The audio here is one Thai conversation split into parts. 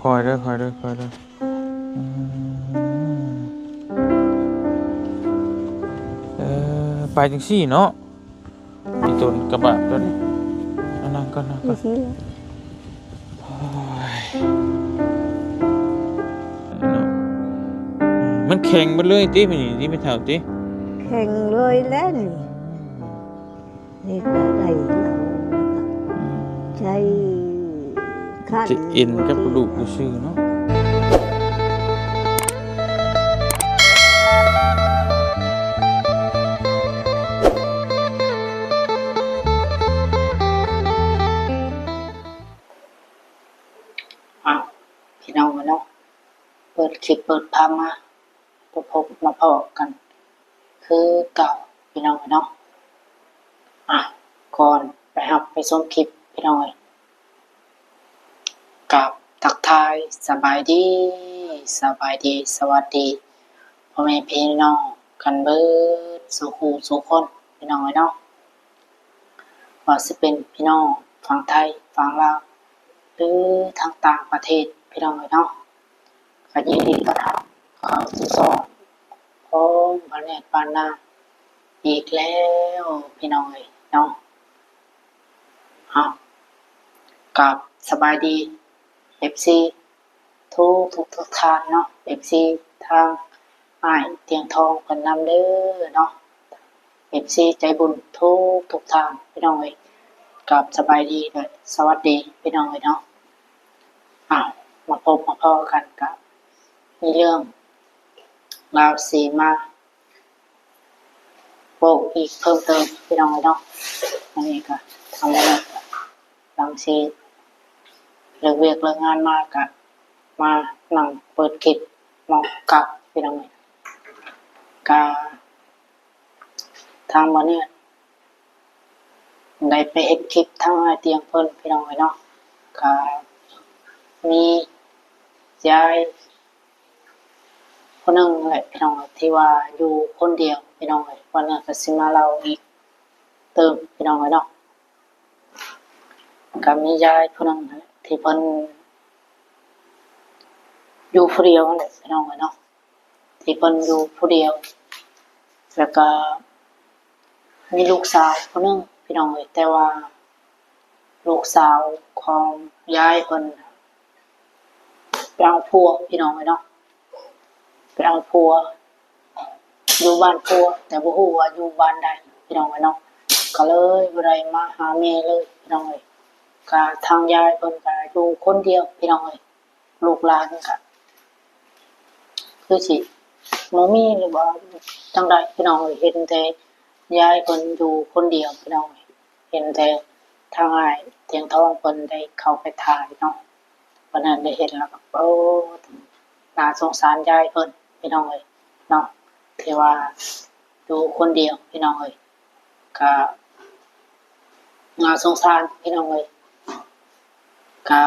คอยเด้อคอยเด้อคอยเด้ออืมเอไปจังซี่เนาะมีต้นกระบะตัวนี้นั่งก่อนนั่งก่นี่อนสิเลย โอ้ยเนาะมันแข็งไปเลยติมันนี่ที่ไม่เท่าติแข่งเลยแล้วนี่นี่ก็ได้เราแล้วก็ใช้ขั้นจะเอ็นบางทีกับกระดูกซื่อๆเนาะอ้าวพี่น้องเนาะเปิดคลิปเปิดภาพมาพบมาพอกัน คือเก่าพี่น้องเนาะอ่ะก่อนไปครับไปชมคลิปพี่น้องกับทักทายสบายดีสบายดีสวัสดีพ่อแม่พี่น้องกันเบิดสู่หูสู่คนพี่น้องเนาะว่าสิเป็นพี่น้องฝั่งไทยฝั่งลาวหรือทางต่างประเทศพี่น้องเนาะก็ยินดีต้อนรับเข้าสู่ช่องของบ้านแอดบ้านนาอีกแล้วพี่น้องเนาะเอากับสบายดี FC ทุกทานเนาะ FC ทางอ้ายเตียงทองเพิ่นนำเด้อเนาะ FC ใจบุญทุกทางพี่น้องกับสบายดีด้วยสวัสดีพี่น้องเนาะอ้าวมาพบมาพอกันกับมีเรื่องราวสีมาโปะอีกเพิ่มเติมพี่น้องเนาะอันนี้ก็ทำได้แล้วบางทีเลิกเวียกเลิกงานมากะมานั่งเปิดคลิปมองกับพี่น้องกาทางมาเนี่ยได้ไปเห็นคลิปทั้งไอเตียงเพิ่นพี่น้องเนาะกามียายคนหนึ่งแหละพี่น้องที่ว่าอยู่คนเดียวพี่น้องวันนี้ก็สิมาเล่าอีกเติมพี่น้องเนาะก็มียายคนหนึ่งที่เพิ่นอยู่ผู้เดียวนั่นแหละพี่น้องเนาะที่เพิ่นอยู่ผู้เดียวแล้วก็มีลูกสาวคนหนึ่งพี่น้องแต่ว่าลูกสาวของยายเพิ่นไปเอาผัวพี่น้องเนาะไปเอาผัวอยู่บ้านผัวแต่บ่ฮู้ว่าอยู่บ้านใดพี่น้องเนาะก็เลยบ่ได้มาหาแม่เลยพี่น้องก็ทางยายเพิ่นก็อยู่คนเดียวพี่น้องลูกหลานก็คือสิบ่มีหรือว่าจังใดพี่น้องเห็นแต่ยายเพิ่นอยู่คนเดียวพี่น้องเห็นแต่ทางอ้ายเตียงทองเพิ่นได้เข้าไปถ่ายเนาะวันนั้นได้เห็นแล้วก็โอ้น่าสงสารยายเพิ่นพี่น้องเนาะที่ว่าอยู่คนเดียวพี่น้องก็น่าสงสารพี่น้องก็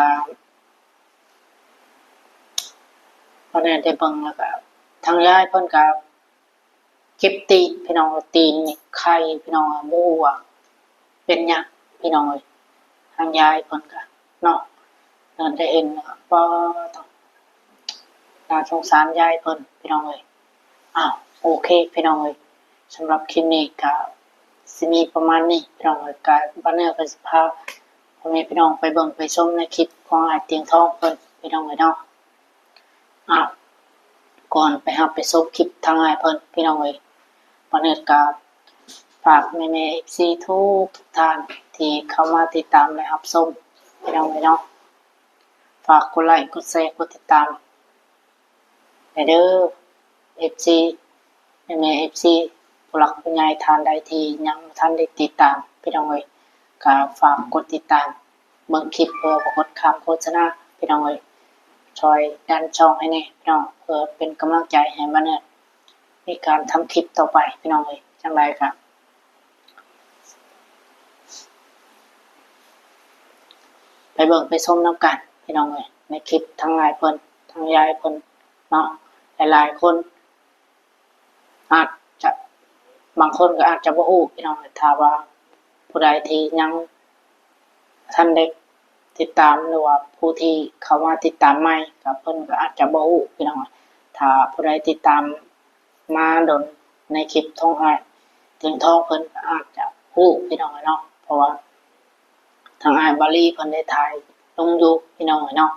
วันนั้นได้เบิ่งแล้วก็ทางยายเพิ่นก็เก็บตีนพี่น้องตีนนี่ไข่พี่น้องบ่ฮู้ว่าเป็นหยังพี่น้องทางยายเพิ่นก็เนาะนั่นได้เห็นแล้วก็บ่ต้องน่าสงสารยายเพิ่นพี่น้องอ้าวโอเคพี่น้องสำหรับคลิปนี้ก็สิมีประมาณนี้พี่น้องก็บ่แน่ก็สิพาพ่อแม่พี่น้องไปเบิ่งไปชมในคลิปของอ้ายเตียงทองเพิ่นพี่น้องเนาะอ้าวก่อนไปรับไปชมคลิปทางอ้ายเพิ่นพี่น้องบ่แน่ก็ฝากแม่ๆ FC ทุกท่านที่เข้ามาติดตามและรับชมพี่น้องเนาะฝากกดไลค์กดแชร์กดติดตามเด้อ FC แม่ๆ FC ผู้หลักผู้ใหญ่ท่านใดที่ยังบ่ทันได้ติดตามพี่น้องก็ฝากกดติดตามเบิ่งคลิปเพื่อบ่กดข้ามโฆษณาพี่น้องช่วยดันช่องให้แน่พี่น้องเพื่อเป็นกำลังใจให้มาเนี่ยในการทำคลิปต่อไปพี่น้องจังไดก็ไปเบิ่งไปชมนำกันพี่น้องในคลิปทั้งหลายเพิ่นทั้งยายเพิ่นเนาะหลายๆคนอาจจะบางคนก็อาจจะบ่ฮู้พี่น้องถ้าว่าผู้ใดที่ยังท่านได้ ติดตามหรือว่าผู้ที่เขามาติดตามใหม่กับเพิ่นก็อาจจะบ่ฮู้พี่น้องถ้าผู้ใดติดตามมาโดนในคลิปท่องให้ถึงท่องเพิ่นก็อาจจะฮู้พี่น้องเนาะเพราะว่าทางอ้ายบาลีเพิ่นได้ถ่ายลงอยู่พี่น้องเนาะ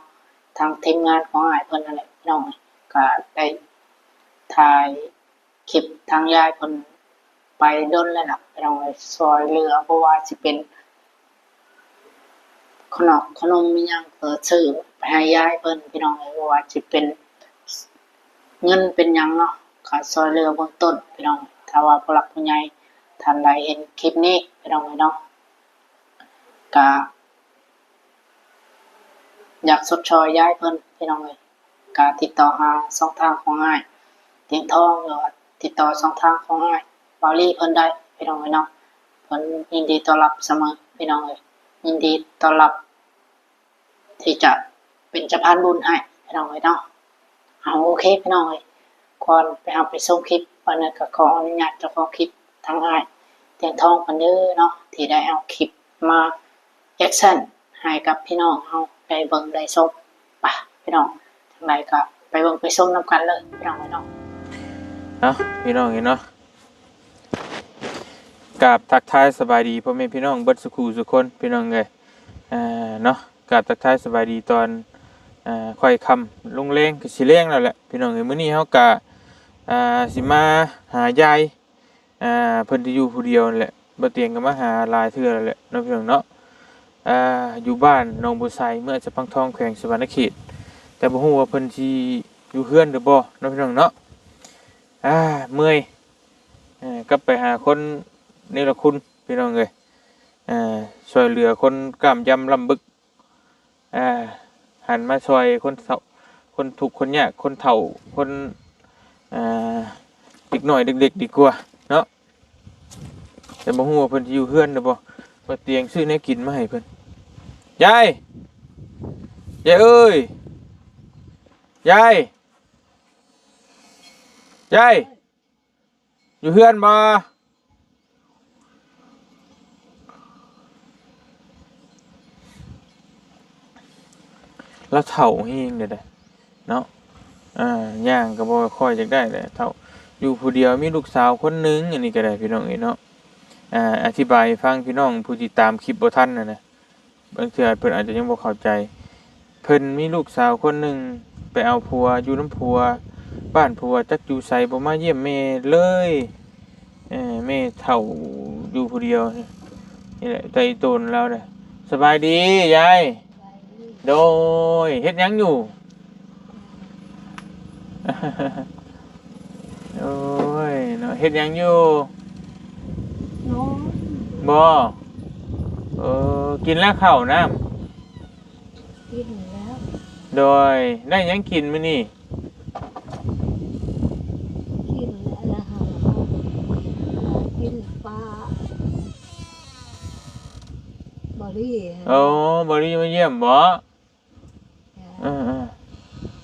ทางทีมงานของอ้ายเพิ่นนั่นแหละพี่น้องก็ได้ถ่ายคลิปทางยายเพิ่นไปดนแล้วล่ะพี่น้องซอยเรือเพราะว่าสิเป็นขนมมีหยังซื้อไปให้ยายเพิ่นพี่น้องเพราะว่าสิเป็นเงินเป็นหยังเนาะก็ซอยเรือเบื้องต้นพี่น้องถ้าว่าผู้หลักผู้ใหญ่ท่านใดเห็นคลิปนี้พี่น้องเนาะก็อยากสดชอยยายเพิ่นพี่น้องก็ติดต่อหาช่องทางของอ้ายเตียงทองหรือว่าติดต่อช่องทางของอ้ายบาลีเพิ่นได้พี่น้องเนาะเพิ่นยินดีต้อนรับเสมอพี่น้องยินดีต้อนรับที่จะเป็นสะพานบุญให้พี่น้องเนาะเอาโอเคพี่น้องก่อนไปเอาไปส่งคลิปวันนั้นก็ขออนุญาตเจ้าของคลิปทางอ้ายเตียงทองเพิ่นเด้อเนาะที่ได้เอาคลิปมาแอคชั่นให้กับพี่น้องเฮาได้เบิ่งได้ชมไปพี่น้องจังไดก็ไปเบิ่งไปชมนำกันเลยพี่น้องเนาะพี่น้องเนาะกราบทักทายสบายดีพ่อแม่พี่น้องเบิดสุขสุขคนพี่น้องเลยเนาะกราบทักทายสบายดีตอนค่อยคำลงเลงก็สิเลงแล้วแหละพี่น้องเอ้ยมื้อนี้เฮากะสิมาหายายเพิ่นที่อยู่ผู้เดียวนั่นแหละบ่เตียงก็มาหาหลายเทื่อแล้วแหละเนาะพี่น้องเนาะอยู่บ้านหนองบัวไซเมื่อจะพังทองแขวงสวรรณเขตแต่บ่ฮู้ว่าเพิ่นสิอยู่เฮือนหรือบ่เนาะพี่น้องเนาะเมื่อยกลับไปหาคนนี่ละคุณพี่น้องเอ้ยช่วยเหลือคนกล้ามยำลำบึกหันมาช่วยคนทุกข์คนยากคนเฒ่าคนเด็กหน่อยเด็กๆดีกว่าเนาะแต่บ่ฮู้ว่าเพิ่นสิอยู่เฮือนหรือบ่ว่าเตียงซื้อแนวกินมาให้เพิ่นยายเอ้ยยายอยู่เฮือนบ่แล้วเฒ่าเฮงเด้อเนาะย่างก็บ่ค่อยจะได้แหละเฒ่าอยู่ผู้เดียวมีลูกสาวคนหนึงอันนี้ก็ได้พี่น้องเอ้ยเนาะอธิบายฟังพี่น้องผู้ที่ตามคลิปบ่ทันนะบางเทื่อเพิ่นอาจจะยังบ่เข้าใจเพิ่นมีลูกสาวคนหนึงไปเอาผัวอยู่น้ำผัวบ้านผัวจักอยู่ไสบ่มาเยี่ยมแม่เลยแม่เฒ่าอยู่ผู้เดียวนี่แหละใจโตนแล้วเด้อสบายดียายโดยเฮ็ดหยังอยู่ โอ้ยเนาะเฮ็ดหยังอยู่บ่กินแล้วข้าวน้ำกินแล้วโดยได้หยังกินมื้อนี้กินแล้วหากินปลาบริบริมาเยี่ยมบ่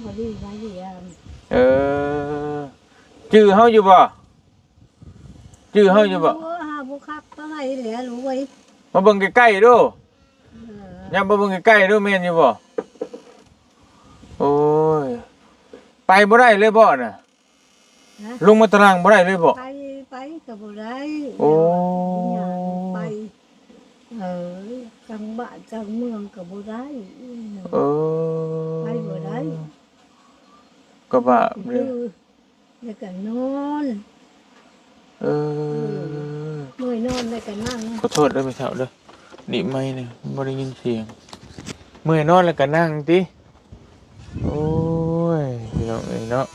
บริมาเยี่ยมจื้อเฮาอยู่บ่จื้อเฮาอยู่บ่หาบุคักเท่าไหร่เหลือรู้ไว้มาเบิ่งใกล้ๆดูยามมาเบิ่งใกล้ๆดูแม่นอยู่บ่โอ้ยไปบ่ได้เลยบ่น่ะลงมาตารางบ่ได้เลยบ่ไปก็บ่ได้โอ้ไปจังบ้านจังเมืองก็บ่ได้ไปบ่ได้ก็บาปเลยแล้วก็นอนเมื่อยนอนแล้วก็นั่งขอโทษด้วยไม่เท่าเด้อนี่ไม่เนี่ยบ่ได้ยินเสียงเมื่อยนอนแล้วก็นั่งติโอ้ยพี่น้องเอ้ยเนาะ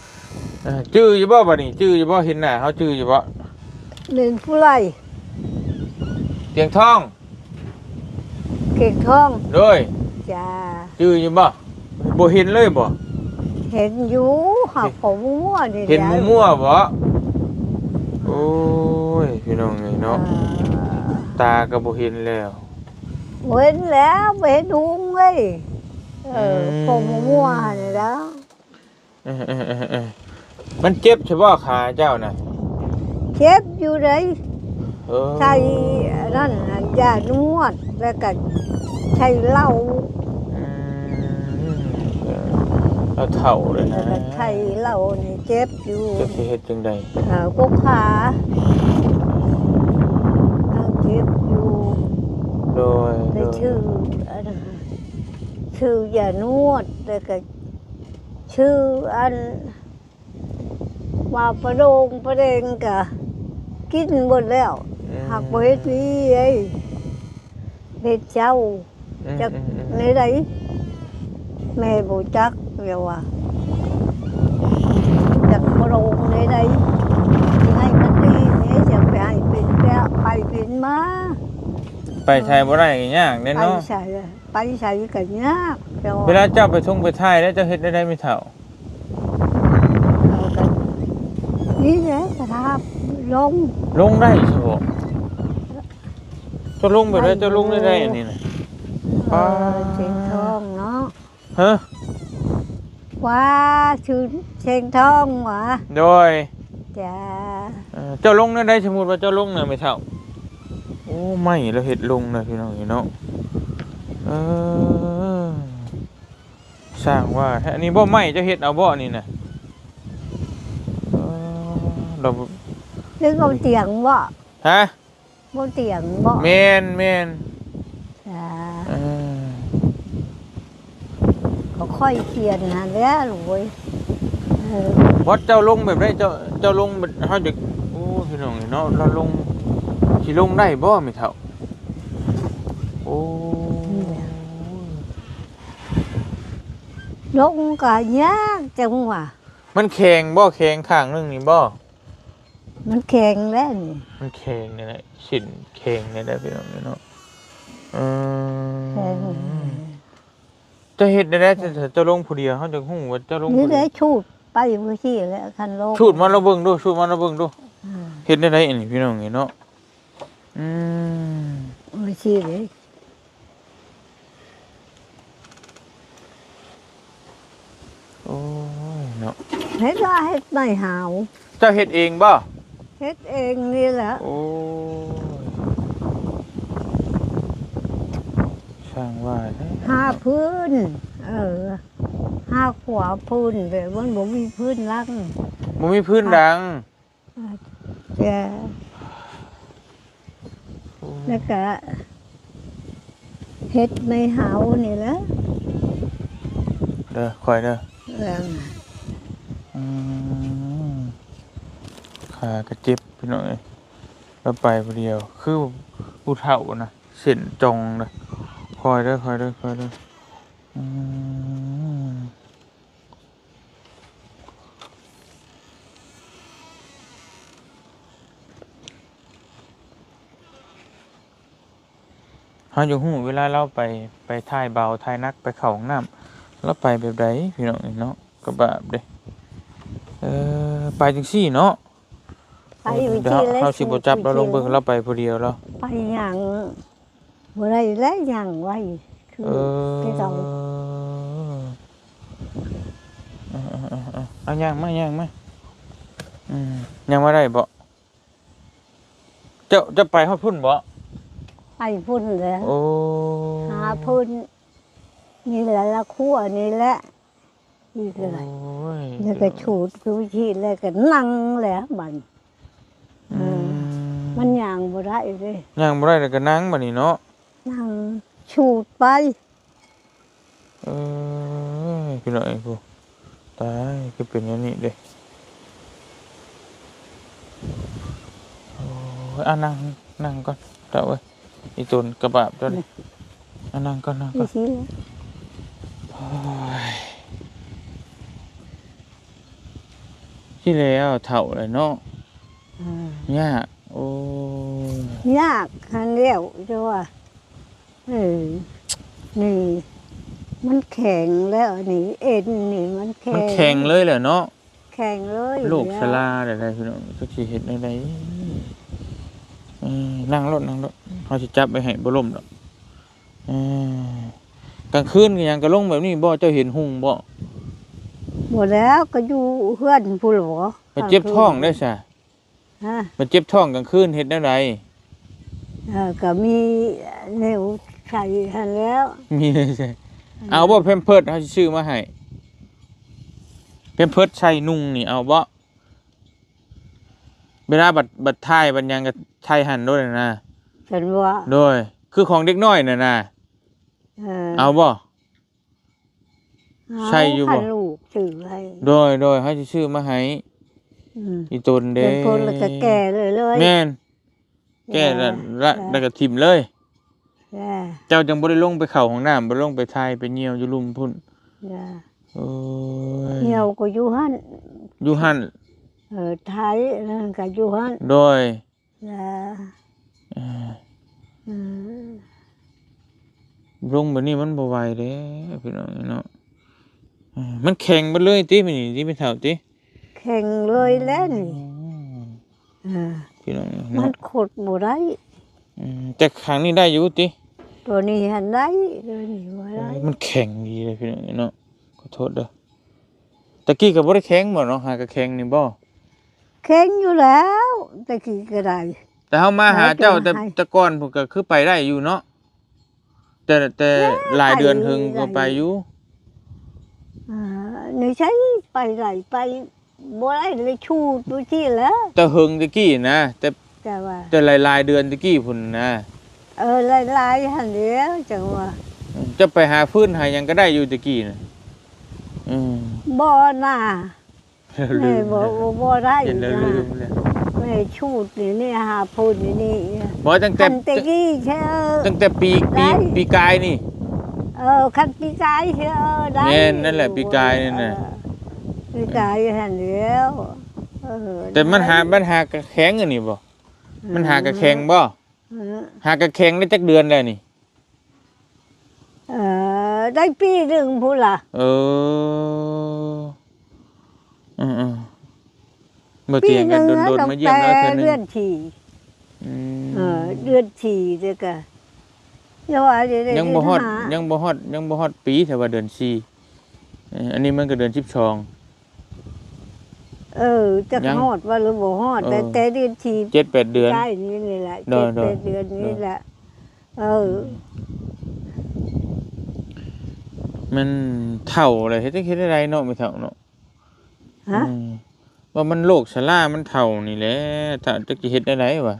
จื้ออยู่บ่บัดนี้จื้ออยู่บ่เห็นหน้าเฮาจื้ออยู่บ่เล่นผู้ไล่เตียงทองเก่งทองโดยจ้าจื้ออยู่บ่เห็นเลยบ่เห็นอยู่หักผมมั่วนี่เห็นมั่วบ่โอ้ยพี่น้องเอ้ยเนาะตาก็บ่เห็นแล้วเห็นแล้วเห็นหุงเว้ยผมมั่วนี่แล้วมันเจ็บใช่บ่ขาเจ้าน่ะเจ็บอยู่เลยใช้นั่นยานวดแล้วก็ใช้เหล้า เราเฒ่าเลยนะ แล้วก็ไข้เรานี่เจ็บอยู่ จะสิเฮ็ดจังได๋ กกขาเราเจ็บอยู่ โดย ได้ชื่ออันนั้นชื่อยานวดแล้วก็ชื่ออันว่าประโดงประเดงกะกินหมดแล้วหักบ่เฮ็ดนี่ไอ้เฮ็ดเจ้าจักในใดแม่บ่จักเรียกว่าจักประโดงในใดสิให้มันดีแม่จะไปให้เป็นไปเป็นมา ไปใช้บ่ได้ก็ยากแน่ ไป เนาะ ใส่ก็ยากแต่ เวลาเจ้าไปทุ่งไปท้ายแล้วเจ้าเฮ็ดได้ไม่เฒ่า เอากันนี่แหละกระทาบลง ได้ใช่บ่เจ้าลงไปได้เจ้าลงได้อันนี้น่ะ เชียงทองเนาะ ฮะ ว่าชื่อเชียงทองหวะ โดย จ้า เจ้าลงได้สมมุติว่าเจ้าลงน่ะไม่เฒ่าโอ้ไม่เราเฮ็ดลงน่ะพี่น้องเนาะสร้างว่าอันนี้บ่ไหม้เจ้าเฮ็ดเอาบ่นี่น่ะเรา นึกเอาเตียงบ่ ฮะ บ่เตียงบ่ แม่น จ้า เออ เขาค่อยเขียนหาแล้วลูกเว้ย วัดเจ้าลงแบบได้เจ้าลงแบบเฮาจะโอ้พี่น้องเนาะเราลงสิลงได้บ่ไม่เฒ่าโอ้ ลงก็ยากจังหวะ มันแข็งบ่แข็งข้างนึงนี่บ่ มันแข็งแล้วนี่ มันแข็งนี่แหละชิ้นแข็งนี่แหละพี่น้องเนาะแข็ง จะเฮ็ดได้เจ้าลงผู้เดียวเฮาจะฮู้ว่าเจ้าลง นี่ ผู้เดี ได้ ยว ชูดไปมื้อที่แล้วคันโลก ชูดมาแล้วเบิ่งดูชูดมาแล้วเบิ่งดูเฮ็ดได้อันนี้พี่น้องเนาะมื้อที่เลย โอ้ยเนาะ เฮ็ดว่าเฮ็ดไม่หาว เจ้าเฮ็ดเองบ่ เฮ็ดเองนี่แหละ โอ้ยช่างว่าเด้ หาพื้นหาขวาพื้นแต่มันบ่มีพื้นลัง บ่มีพื้นดัง จ้ะแล้วก็เฮ็ดไม่หาวนี่แหละ เด้อคอยเด้อ เรื่อง ขากระเจ็บพี่น้องเอ้ยแล้วไปผู้เดียว คือผู้เฒ่านะเส้นจงนะคอยเด้อเฮาอยู่ฮู้เวลาเราไปถ่ายเบาถ่ายนักไปเข้าห้องน้ำเราไปแบบใดพี่น้องเนาะก็แบบเด้ไปจังซี่เนาะ ไปวิ เดี๋ยว ธีแล้ว เฮาสิบ่จับเราลงเบิ่งเราไปผู้เดียวแล้ว ไปหยังบ่ได้แล้วหยังไว้คือที่เรา เอาย่างมาย่างมาได้บ่จะไปฮอดพุ่นบ่ ไปพุ่นแล้ว โอ้ หาพุ่นนี่แหละละคั่วนี่แหละนี่ก็ได้ โอ้ย แล้วก็ฉูดคือวิธีแล้วก็นั่งแหละบัดมันย่างบ่ได้เด้ ย่างบ่ได้แล้วก็นั่งบัดนี้เนาะ นั่งฉูดไป พี่น้องเอ้ยผู้ตายคือเป็นอย่างนี้เด้โอ้ยนั่งก่อนเจ้าเอ้ยอีตุนกระบาบเจ้านี่นั่งก่อน วิธี โอ้ยที่แล้วเฒ่าเลยเนาะยากโอ้ย ยากคันเดียวจะว่านี่มันแข็งแล้วนี่เอ็นนี่มันแข็ มัน ง แข็งเลยเหรอเนาะ แข็งเลย ลูกชราอะไรพี่น้องก็สิเฮ็ดได้นั่งรถเขาสิจับไปให้บ่ล่มดอกกลางคืนก็ยังก็ลงแบบนี้บ่เจ้าเห็นหุ่งบ่ หมดแล้วก็อยู่เพื่อนผู้หลว ไปเจ็บท้องได้ซะ ฮะ ไปเจ็บท้องกลางคืนเฮ็ดได้ได ก็มีเนวใส่หันแล้ว มีเลยใช่เอาบ่แพมเพิร์สเฮาสิซื้อมาให้ เป็นเพิดใช้นุ่งนี่เอาบ่เวลาบัดท้ายบัดหยังก็ใช้หั่นโดยนะ ฉันว่า โดยคือของเด็กน้อยน่ะนะ เอาบ่ใช่อยู่บ่ ให้ลูกซื้อให้ โดยให้ชื่อมาให้ อืม อีตนเด้ เป็นคนแล้วก็แก่เลย แม่นแก่แล้วก็ทิ่มเลย จ้า เจ้าจังบ่ได้ลงไปเข้าห้องน้ำบ่ลงไปทายไปเหี่ยวอยู่ลุ่มพุ่น จ้า โอ้ย เหี่ยวก็อยู่หั่น อยู่หั่น ไทยนั่นก็อยู่หั่น โดย จ้า เอ่อ อืม ลงแบบนี้มันบ่ไหวเด้พี่น้องเนาะมันแข็งเบิดเลยติมื้อนี้ติเป็นเฒ่าติ แข่งเลยแล้วนี่ พี่น้อง มั เนาะ นขดบ่ได้ แต่ครั้งนี้ได้อยู่ติ ตัวนี้หันได้ตัวนี้บ่ได้ มันแข็งดีเลยพี่น้องเนาะขอโทษเด้อตะกี้ก็บ่ได้แข็งบ่เนาะหากะแข็งนี่บ่ แข่งอยู่แล้วตะกี้ก็ได้ แต่เฮามาหาเจ้า ให้ แต่ก่อนผมก็คือไปได้อยู่เนาะแต่หลายเดือนหึงก็ไปอยู่ นี่ใช้ไปไหนไปบ่ได้เลยชูดดูที่แล้ว แต่หึงตะกี้นะแต่ แต่ว่า แต่หลายๆเดือนตะกี้พุ่นนะ ลายหันเดียวจังว่า จะไปหาฟื้นหาหยังก็ได้อยู่ตะกี้น่ะบ่น่า ลื แม่ ม บ่ได้ เห็นแล้ว นะ ลืมเลย แม่ชูดนี่หาพูดนี่ บ่ตั้งแต่ คันตะกี้เชอ ตั้งแต่ปีกายนี่ คันปีกายเชอได้ แม่นนั่นแหละปีกายนั่นน่ะ ปีกายหันเดียวแต่มันหากระแข็งอันนี้บ่มันหากระแข็งบ่หากระแข็งได้จักเดือนแล้วนี่ ได้ปีหนึ่งพูดล่ะ เมื่อเตียงกันโดนๆมาเยี่ยมแล้วเธอนึง เดือนฉี่เดือนฉี่เด็กอะยังบ่ฮอดปีแต่ว่าเดือน4อันนี้มันก็เดือน12จะฮอดว่าหรือบ่ฮอดแต่เดือนฉี่ 7-8 เดือน ใช่นี่แหละ เดือน 7-8 เดือนนี่แหละมันเฒ่าอะไรเฮ็ดได้เนาะไม่เฒ่าเนาะ ฮะ ว่ามันโรคชรามันเฒ่านี่แหละถ้าจักสิเฮ็ดได้วะ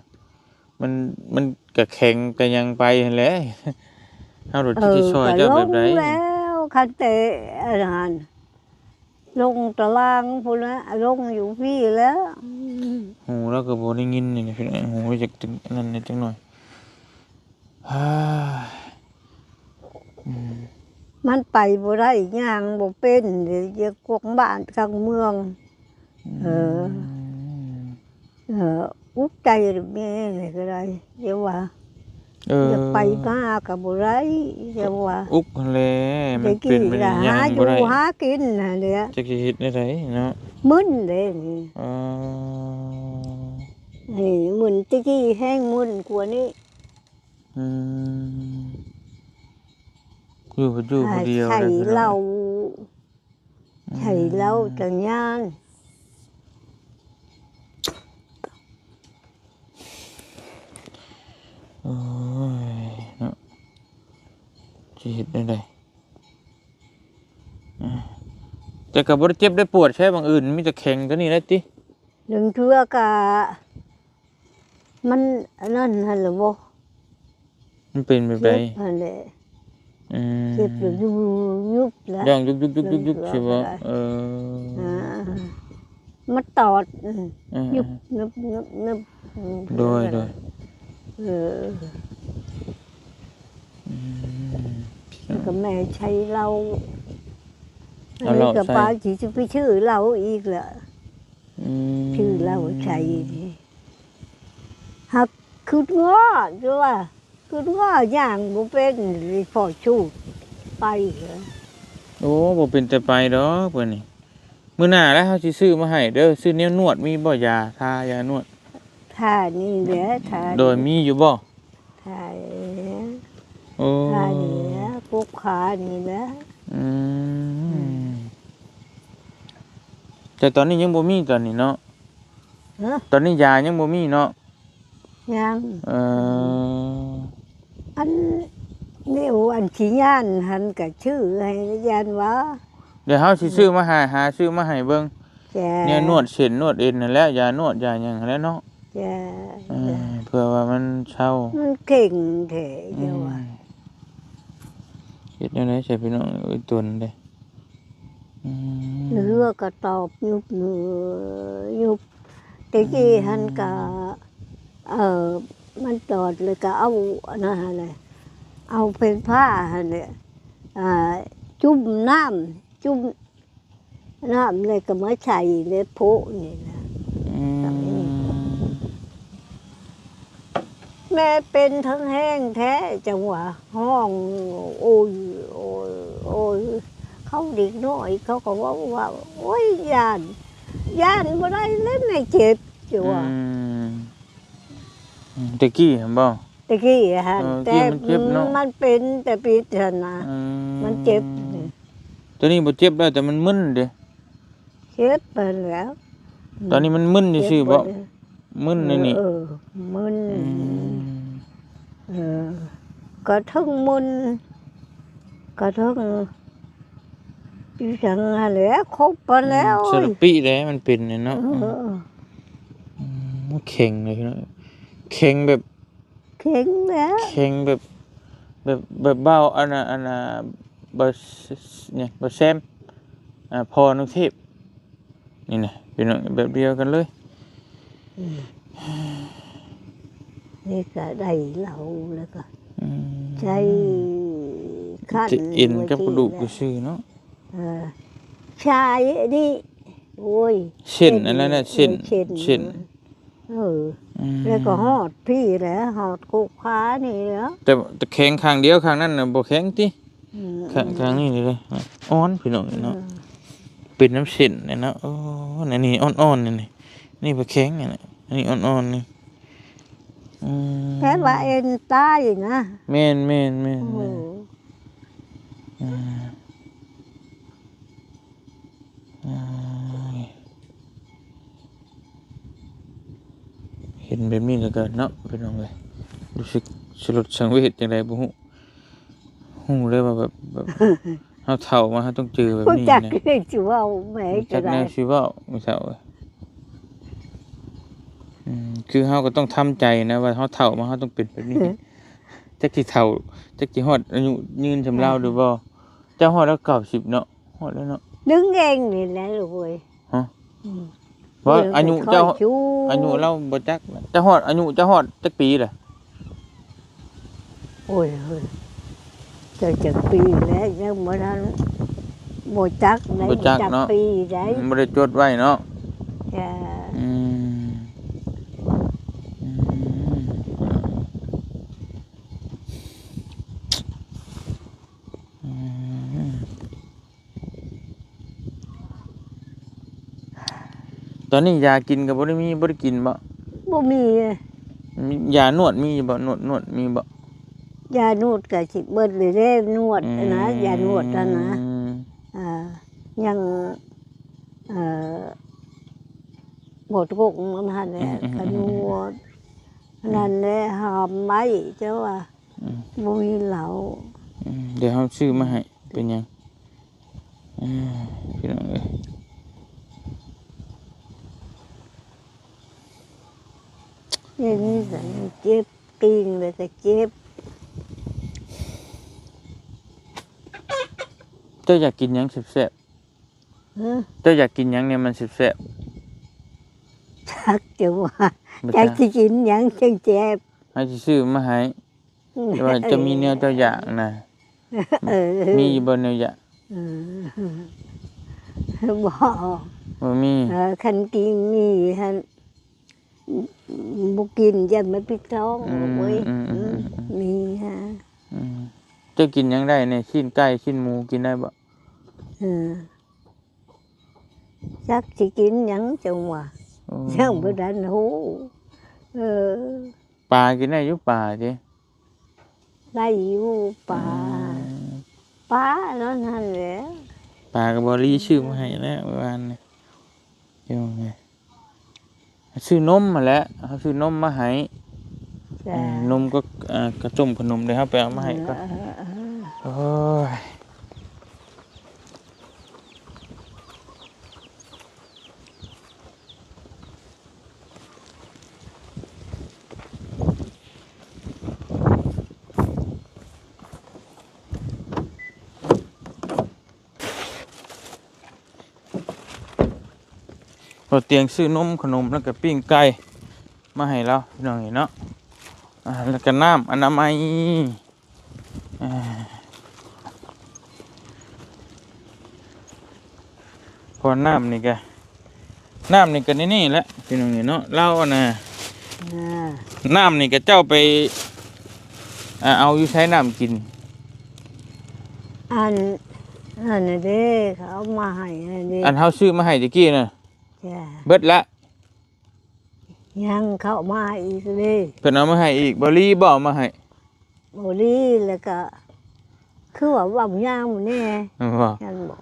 มันก็แข็งก็ยังไปหั่นแหละเฮาโดดสิช่วยเจ้าแบบใด ลงแล้วคันแต่อาหารลงตารางพุ่นละลงอยู่พี่แล้ว หูแล้วก็บ่ได้ยินนี่นะพี่น้องหูจักตึงนั่นนิดจังหน่อยมันไปบ่ได้ย่างบ่เป็นเดี๋ยวจะกวกบ้านกลางเมืองอุกใจแม่นี่ก็ได้เดี๋ยวว่าจะไปมาก็บ่ได้เดี๋ยวว่า อุกแลมันเป็นมันย่างบ่ได้ หากินน่ะเด้อ จักสิเฮ็ดได้ไดเนาะ มึนเด้นี่มึนตะกี้แห้งมึนกว่านี้ อยู่คนเดียว ใช่เราจังยาน โอ้ยเนาะสิเฮ็ดได้ไดแต่ก็บ่ได้เจ็บได้ปวดใช่บางอื่นมีแต่แข็งตัวนี้แหละติ หนึ่งเทื่อกะมันนั่นหั่นล่ะบ่ มันเป็นแบบใด นั่นแหละเจ็บอยู่ยุบแล้ว ย่างยุบใช่บ่มันตอดยุบนึบโดยก็แม่ใช้เราอันนี้ก็ป้าสิจะไปชื่อเราอีกล่ะชื่อเราใช้หักคือง้อจ้ะคือง้อย่างบ่เป็นพอชูไปเหรอ โอ้บ่เป็นแต่ไปดอกเพิ่นนี่มื้อหน้าแล้วเฮาสิซื้อมาให้เด้อซื้อแนวนวดมีบ่ยาทายานวด ท่านี่แหละท่า โดยมีอยู่บ่ ท่า โอ้ ท่านี่แหละปวดขานี่แหละ แต่ตอนนี้ยังบ่มีตอนนี้เนาะตอนนี้ยายังบ่มีเนาะ ยัง อันนี่อันขี้ย่านหันกับชื่อให้ยานว่า เดี๋ยวเฮาสิซื้อมาหาซื้อมาให้เบิ่ง จ้า เนี่ยนวดเส้นนวดเอ็นนั่นแหละยานวดยาหยังนั่นแหละเนาะ จ้า เพื่อว่ามันเช่า มันเก่งแท้เจ้าว่า เฮ็ดจังได๋ใช่พี่น้องเอ้ยตัวนั้นเด้อืม เรือก็ตอบยุบมือยุบตะกี้หันก็มันตอดเลยก็เอาอันนั้นอะไรเอาเป็นผ้าหั่นแหละจุ่มน้ำจุ่มน้ำเลยก็มาใส่ในโพะนี่นะ อืม แม่เป็นทั้งแห้งแท้จังหวะห้องโอ้ยโอ้ยโอ้ยเขาเด็กน้อยเขาก็ว่าโอ้ยย่านบ่ได้เล่นในเจ็บจังหวะ ตะกี้เห็นบ่ ตะกี้ฮะ เออ แต่ มันเจ็บเนอะ มันเป็นแต่ปีเถอะนะมันเจ็บ ตอนนี้บ่เจ็บแล้วแต่มันมึนเด้ เจ็บไปแล้ว ตอนนี้มันมึนซื่อๆบ่มึนนี่ มึน อืม เออก็ทั้งมึนก็ทั้งอยู่จังหั้นแหละครบไปแล้ว สารปิแหละมันเป็นเนี่ยเนาะ เออ มันแข็งเลยเนาะแข็งแบบ เข่งแล้ว แข็งแบบเบาอันน่ะบ่เนี่ยบ่แซมพอนุเทพนี่นะพี่น้องแบบเดียวกันเลย นี่ก็ได้เหล้าแล้วก็ อืม ใจขั้น จะเอ็นกับกระดูกก็ชื่อเนาะ เออชายนี่โอ้ย เส้นอันนั้นน่ะเส้น เส้นเออ อืม แล้วก็หอดพี่แหละหอดกุกขานี่แหล้ว แต่แข็งข้างเดียวข้างนั้นน่ะบ่แข็งติข้างนี้นี่เลยอ่อนพี่น้องเนาะเป็นน้ำเส้นเนี่ยเนาะโอ้นี่อ่อนๆนี่บ่แข็งเนี่ยอันนี้อ่อนๆนี่อืม แค่ว่าเอ็นตายนะ แม่น โอ้ อืมเห็นแบบนี้แล้วก็เนาะพี่น้องเอ้ยรู้สึกสลดสังเวชจังไดบ่ฮู้เลยว่าแบบเฮาเฒ่ามาเฮาต้องเจอแบบ ผู้ นี้ จัก นะ ได้จิว่าแม่ จั ก็ กแน ได้ วสิเว้าไม่เฒ่าเอ้ยคือเฮาก็ต้องทำใจนะว่าเฮาเฒ่ามาเฮาต้องเป็นแบบนี้จักสิเฒ่าจักสิฮอดอายุยืนสำเราหรือบ่เจ้าฮอดแล้ว90เนาะฮอดแล้วเนาะ ดึงเองนี่แหละลูกเว้ย ฮะ ว่าอายุเจ้า ค่อยชู อายุเราบ่จักเจะฮอดอายุเจะฮอดจักปีล่ะ โอ้ยเฮ้ยจะจักปีแล้วยังบ่ทันบ่จักได้ บ่จักเนาะ ปีได้ บ่ได้จดไว้เนาะ จ้า อืมอืมตอนนี้ยากินก็บ่ได้มีบ่ได้กินบ่ บ่มี มียานวดมีบ่นวดมีบ่ ยานวดก็สิเบิดเลยเด้นวดนะยานวดนั่นนะ อืม ยังหมดกกมันหันแหละกระนวดนั่นแหละหอมไม้เจ้าว่าบ่มีเหลา เดี๋ยวเฮาซื้อมาให้เป็นหยังพี่น้องเอ้ย นี่สันเจ็บปิ้งเลยก็เจ็บ เจ้าอยากกินหยังแซ่บ ฮะ ๆเจ้าอยากกินหยังเนี่ยมันแซ่บ ชักจะว่า ๆบ่ จั จ๊ะ กสิกินหยังจังเจ็บ ให้สิซื้อมาให้แต่ว่าจะมีแนวเจ้าอยากนะ เออ มีอยู่บ่แนวอยาก บ่ บ่มี คันกินนี่ฮันบ่กินยันมันปิดท้องเว้ยมีฮะ เจ้ากินหยังได้เนี่ยชิ้นไก่ชิ้นหมูกินได้บ่ จักสิกินหยังจังว่า โอ้ ยังบ่ทันฮู้อ ปลากินได้อยู่ปลาติ ได้อยู่ปลาแล้วนั่นแหละ ปลาก็บ่รีชื่อมาให้แล้วเมื่อวานนี่เดี๋ยวไงซื้อนมมาแล้วเขาซื้อนมมาให้ จ้ะ นมก็กระจุ่มขนมเดี๋ยวครับไปเอามาให้ก่อนโอ้ย รถเตียงซื้อนมขนมแล้วก็ปิ้งไก่มาให้เราพี่น้องเห็นเนาะแล้วก็น้ำอนามัยพอน้ำนี่ก็นี่แหละพี่น้องเห็นเนาะเล่านะน้ำนี่ก็เจ้าไปเอาอยู่ใช้น้ำกินอันนี้เด้เขาเอามาให้อันนี้อันเขาซื้อมาให้ตะกี้น่ะเบิดละยังเขามาอีกเด้เพิ่นเอามาให้อีกบริบ่เอามาให้บริแล้วก็คือว่าบ่ย่างแน่ยังบอก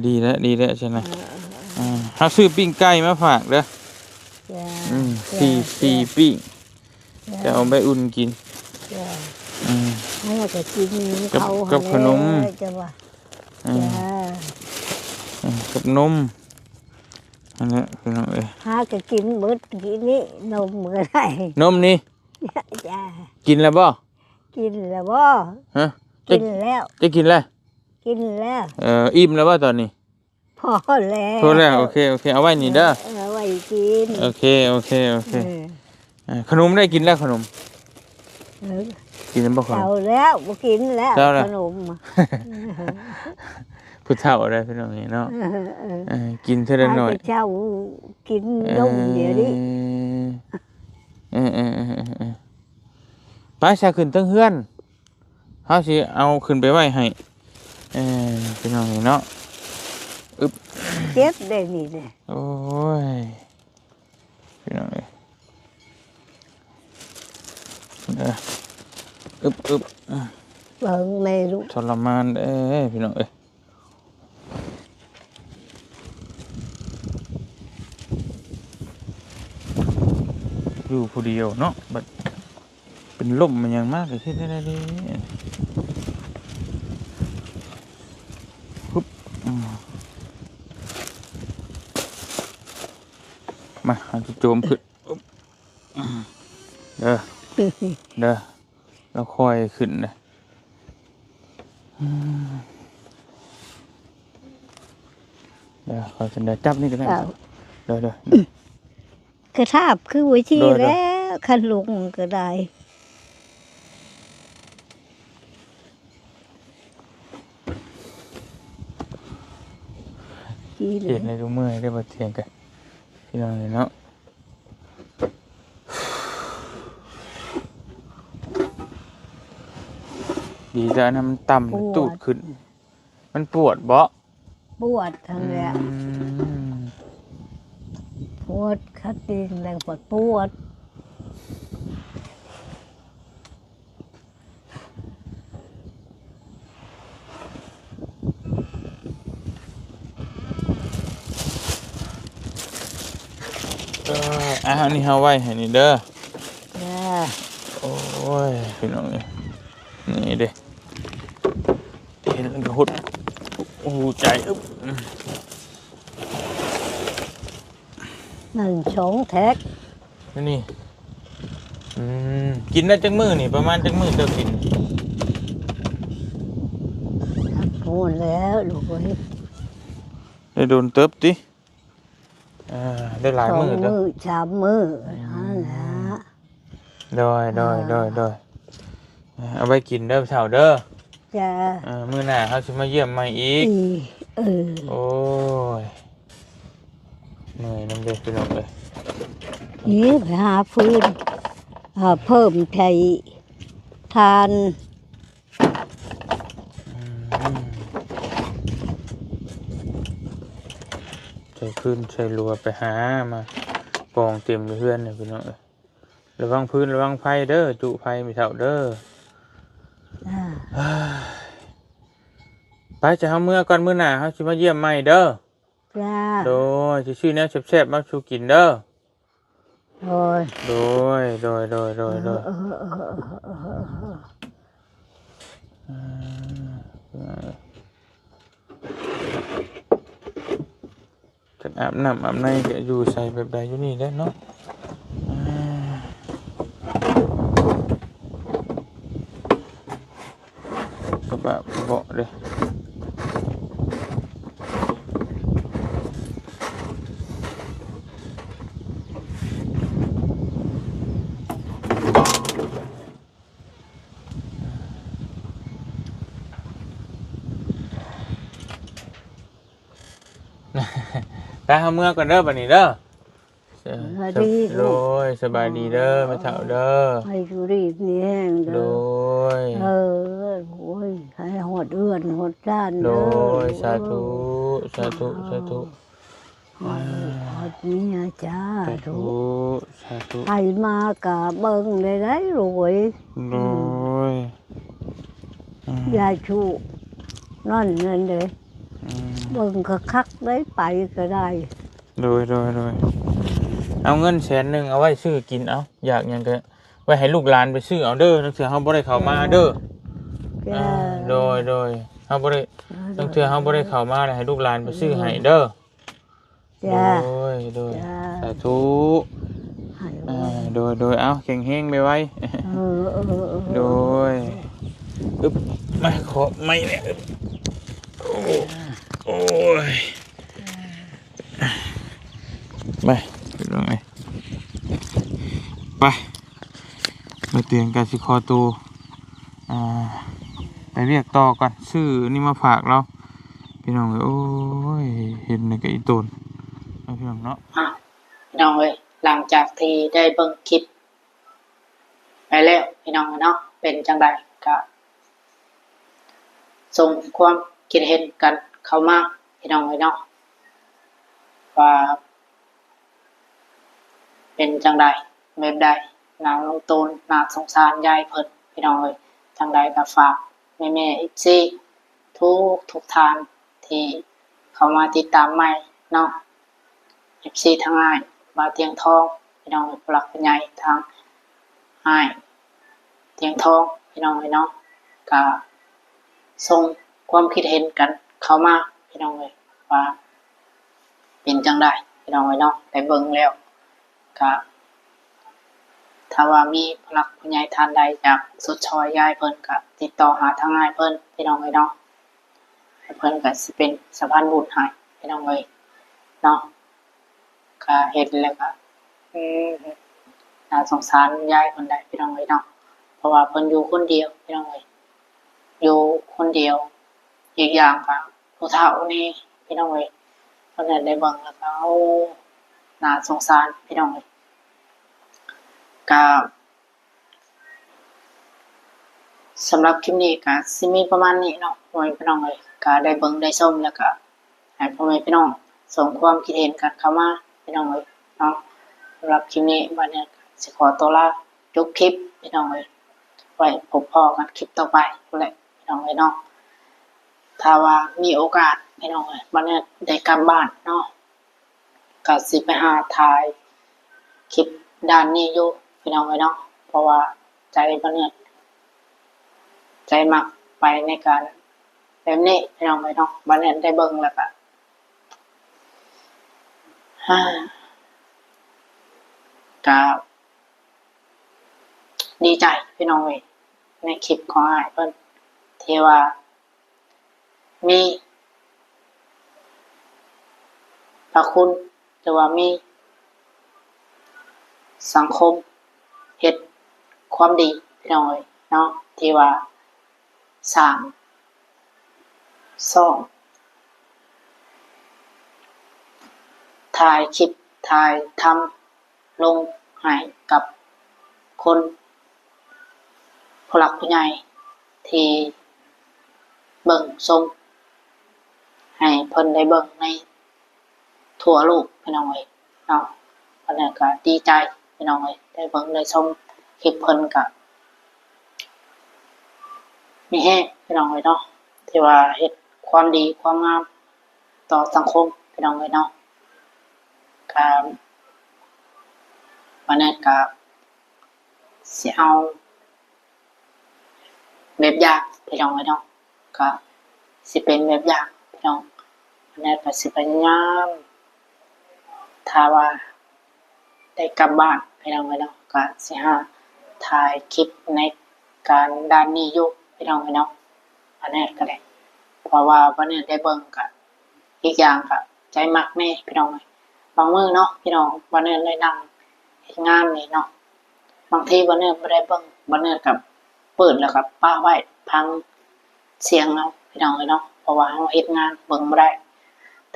ดีแล้วใช่ไหมเขาซื้อปิ้งไก่มาฝากเด้อสี่ปิ้งจะเอาไปอุ่นกินให้ก็กินเขากับขนมกับนมอันนี้คือน้องหาก็กินเบิดกินนี่นมก็ได้นมนี่กินแล้วบ่กินแล้วบ่ฮะกินแล้วจะกินแล้วอิ่มแล้วบ่ตอนนี้พอแล้วโอเคเอาไว้นี่เด้อเอาไว้กินโอเคขนมได้กินแล้วขนมกินแล้วบ่ขนมเอาแล้วบ่กินแล้วขนมผู้เฒ่าได้พี่น้องนี่เนาะกินเท่านั้นหน่อยเจ้ากินนมเดี๋ยวนี้ป้าชาขึ้นตั้งเฮือนเฮาสิเอาขึ้นไปไว้ให้พี่น้องนี่เนาะเจ็บได้นี่เด้โอ้ยพี่น้องเอ้ยเบิ่งแม่ลูกทรมานพี่น้องเอ้ยอยู่ผู้เดียวเนาะบัดเป็นลมมันยังมากเลยที่ได้ดิปุ๊บมาอาจจะโจมขึ้นเด้อแล้วค่อยขึ้นเลยเดี๋ยวขอจะจับนี่ก็ได้เดี๋ยวกระทาบคือวิธีแล้วคันลุงก็ได้เห็นในรูมือได้บทเทียงกันพี่น้องเนาะดีจ้ะนะมันต่ำตูดขึ้นมันปวดบ่ปวดทั้งเนี้ยปวดคัดดินแรงปวดนี่เฮาไว้ให้นี่เด้อโอ้ยพี่น้องนี่เด้เห็นแล้วก็หดหูใจนั่นสองแท็กนี่กินได้จังมื้อนี่ประมาณจังมื้อเจ้ากินพูดแล้วลูกเอ้ยได้โดนเติบติได้หลายมื้อเด้อ3 มื้อนั่นล่ะโดยเอาไว้กินเด้อเฒ่าเด้อจ้ามื้อหน้าเฮาสิมาเยี่ยมใหม่อีกโอ้ยเหนื่อยนำเด้อพี่น้องเอ้ยนี่ไปหาฟืนเพิ่มไทยทานใช้พื้นใช้รัวไปหามาปองเต็มเพื่อนเนี่ยพี่น้องเอ้ยระวังพื้นระวังไฟเด้อจุไฟไม่เท่าเด้อไปจะเอาเมื่อก่อนมื้อหน้าเฮาสิมาเยี่ยมใหม่เด้อโดยสิชื่อแนวแซ่บๆมาสู่กินเด้อโดยจะอาบน้ำอาบในก็อยู่ใส่แบบใดอยู่นี่ได้เนาะก็แบบเบาะเลย ไปหาเมื่อก่อนเด้อบัดนี้เด้อ ดี โดยสบายดีเด้อแม่เฒ่าเด้อ ให้อยู่ดีมีแห้ง โด เด้อย โอ้ยให้หดเอื้อนหดด้าน โด เด้อย สาธุสาธุสาธุ หดนี้จ้า สา ธุ ธุสาธุ ให้มากะเบิ่งได้รวย โดย ยาชูนั่นนั่นเลย อืม เบิ่งก็คักได้ไปก็ได้ โดยเอาเงิน100,000เอาไว้ซื้อกินเอาอยากหยังก็ไว้ให้ลูกหลานไปซื้อเอาเด้อนักเทื่อเฮาบ่ได้เข้ามาเด้อ จ้า โดยเฮาบ่ได้นักเทื่อเฮาบ่ได้เข้ามาเลยให้ลูกหลานไปซื้อให้เด้อ จ้า โดย จ้า สาธุ ให้ โดยเอาแข็งแรงไปไว้ โดยอึ๊บมาขอไม่เนี่ยอึ๊บโอ้ยไปตรงไหนไปมาเตียงกันสิคอตูไปเรียกต่อก่อนชื่อนี่มาฝากเราพี่น้องโอ้ยเห็นในกระอีตูนพี่น้องเนาะ พี่น้องเอ้ยหลังจากที่ได้เบิ่งคลิปไปแล้วพี่น้องเนาะเป็นจังไดก็ส่งความคิดเห็นกันเข้ามาพี่น้องเอ้ยเนาะว่าเป็นจังไดแบบใดน่าลงตูนน่าสงสารยายเพิ่นพี่น้องเอ้ยจังไดก็ฝากแม่ๆอีกซี่ทุกทานที่เข้ามาติดตามใหม่เนาะ FC ทั้งอ้ายบาเตียงทองพี่น้องผู้หลักผู้ใหญ่ทางอ้ายเตียงทองพี่น้องเนาะก็ส่งความคิดเห็นกันเข้ามาพี่น้องเลยว่าเป็นจังไดพี่น้องเนาะได้เบิ่งแล้วก็ถ้าว่ามีผู้หลักผู้ใหญ่ท่านใดอยากสุดซอยยายเพิ่นก็ติดต่อหาทางอ้ายเพิ่นพี่น้องเนาะให้เพิ่นก็สิเป็นสะพานบุญให้พี่น้องเลยเนาะก็เห็นแล้วก็น่าสงสารยายคนใดพี่น้องเนาะเพราะว่าเพิ่นอยู่คนเดียวพี่น้องอยู่คนเดียวอีกอย่างก็ผู้เฒ่านี่พี่น้องเพิ่นได้เบิ่งแล้วก็น่าสงสารพี่น้องก็สำหรับคลิปนี้ก็สิมีประมาณนี้เนาะพ่อแม่พี่น้องก็ได้เบิ่งได้ชมแล้วก็ให้พ่อแม่พี่น้องส่งความคิดเห็นกันเข้ามาพี่น้องเนาะสำหรับคลิปนี้วันนี้สิขอตัวลาจบคลิปพี่น้องไว้พบพอกันคลิปต่อไปพุ่นแหละพี่น้องเนาะถ้าว่ามีโอกาสพี่น้องวันนี้ได้กลับบ้านเนาะก็สิไปหาถ่ายคลิปด้านนี้อยู่พี่น้องเนาะเพราะว่าใจวันนี้ใจมักไปในการแบบนี้พี่น้องเนาะวันนี้ได้เบิ่งแล้วก็ก็ดีใจพี่น้องในคลิปของอ้ายเพิ่นที่ว่ามีพระคุณหรือว่ามีสังคมเฮ็ดความดีพี่น้องเนาะที่ว่าสร้างซ่องถ่ายคลิปถ่ายทำลงให้กับคนผู้หลักผู้ใหญ่ที่เบิ่งชมให้เพิ่นได้เบิ่งในทั่วโลกพี่น้องเนาะเพิ่นก็ดีใจพี่น้องได้เบิ่งได้ชมคลิปเพิ่นก็มีแฮงพี่น้องเนาะที่ว่าเฮ็ดความดีความงามต่อสังคมพี่น้องเนาะก็วันนี้ก็สิเอาแบบอย่างพี่น้องเนาะก็สิเป็นแบบอย่างพี่น้องวันนี้ก็สิพยายามถ้าว่าได้กลับบ้านพี่น้องเนาะก็สิหาถ่ายคลิปในการด้านนี้อยู่พี่น้องเนาะวันนี้ก็ได้เพราะว่าวันนี้ได้เบิ่งก็อีกอย่างก็ใจมักแน่พี่น้องบางมื้อเนาะพี่น้องวันนี้ได้นั่งเฮ็ดงานนี่เนาะบางทีวันนี้บ่ได้เบิ่งวันนี้ก็เปิดแล้วก็ป้าไว้พังเสียงเอาพี่น้องเนาะเพราะว่าเฮาเฮ็ดงานเบิ่งบ่ได้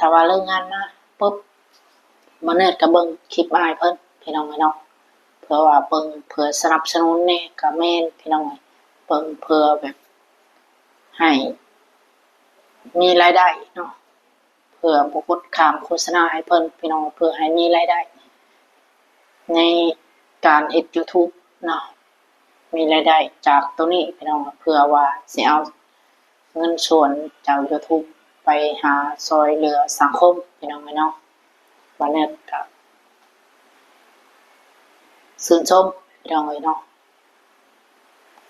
ถ้าว่าเลิกงานมาปุ๊บบ่เนิดก็เบิ่งคลิปอ้ายเพิ่นพี่น้องเนาะเพื่อว่าเบิ่งเพื่อสนับสนุนแน่ก็แม่นพี่น้องเบิ่งเพื่อแบบให้มีรายได้เนาะเพื่อบ่กดข้ามโฆษณาให้เพิ่นพี่น้องเพื่อให้มีรายได้ในการเฮ็ด YouTube เนาะมีรายได้จากตรงนี้พี่น้องเพื่อว่าสิเอาเงินส่วนจาก YouTube ไปหาซอยเหลือสังคมพี่น้องเนาะวันนี้ก็ชื่นชมพี่น้องเนาะ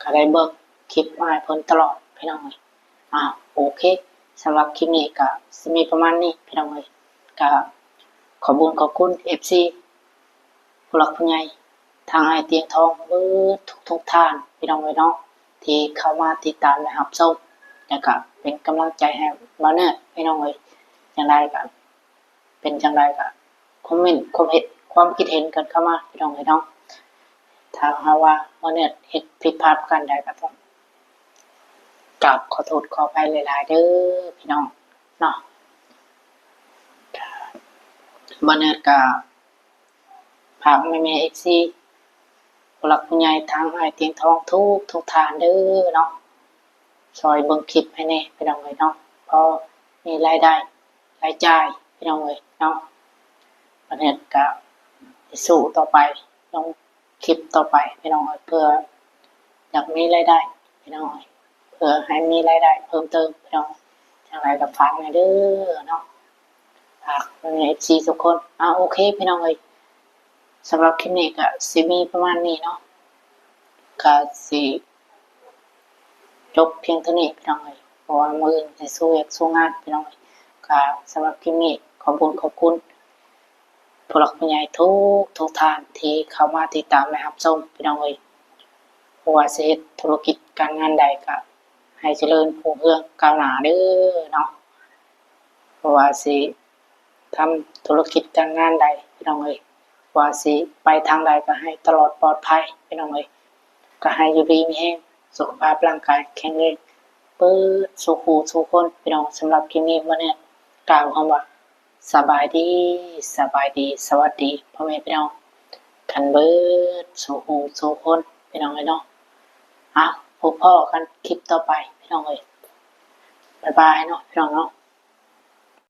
ก็ได้เบิ่งคลิปมาให้เพิ่นตลอดพี่น้องโอเคสำหรับคลิปนี้ก็สิมีประมาณนี้พี่น้องก็ขอบคุณFC ผู้หลักผู้ใหญ่ทางไอเตียงทองเบิดทุกท่านพี่น้องเนาะที่เข้ามาติดตามและรับชมแล้วก็เป็นกำลังใจให้มาเนี่ยพี่น้องอย่างไรก็เป็นจังไรก็คอมเมนต์ความคิดเห็นกันเข้ามาพี่น้องเนาะถ้าหาว่ามาเนี่ยเฮ็ดผิดพลาดกันใดก็ต้องกราบขอโทษขออภัยหลายๆเด้อพี่น้องเนาะมาเนี่ยก็ฝากแม่ๆ FC ผู้หลักผู้ใหญ่ทางไอเตียงทองทุกทานเด้อเนาะซอยเบิ่งคลิปให้แน่พี่น้องเนาะพอมีรายได้รายจ่ายพี่น้องเนาะประเทศก็สู้ต่อไปลงคลิปต่อไปพี่น้องเพื่ออยากมีรายได้พี่น้องเพื่อให้มีรายได้เพิ่มเติมพี่น้องจังไรก็ฝากให้เด้อเนาะฝากแม่ FC ทุกคนโอเคพี่น้องสำหรับคลิปนี้ก็สิมีประมาณนี้เนาะก็สิจบเพียงเท่านี้พี่น้องเพราะว่ามื้ออื่นสิสู้เวียกสู้งานพี่น้องก็สำหรับคลิปนี้ขอบคุณผู้หลักผู้ใหญ่ทุกท่านที่เข้ามาติดตามและรับชมพี่น้องเพราะว่าสิเฮ็ดธุรกิจการงานใดก็ให้เจริญรุ่งเรืองก้าวหน้าเด้อเนาะเพราะว่าสิทำธุรกิจการงานใดพี่น้องว่าสิไปทางใดก็ให้ตลอดปลอดภัยพี่น้องก็ให้อยู่ดีมีแรงสุขภาพร่างกายแข็งแรงเปิดสู่หูสู่คนพี่น้องสำหรับคลิปนี้วันนี้กล่าวคำว่าสบายดีสวัสดีพ่อแม่พี่น้องกันเบิดสู่หูสู่คนพี่น้องเนาะพบพ่อกันคลิปต่อไปพี่น้องบ๊ายบายเนาะพี่น้องเนาะ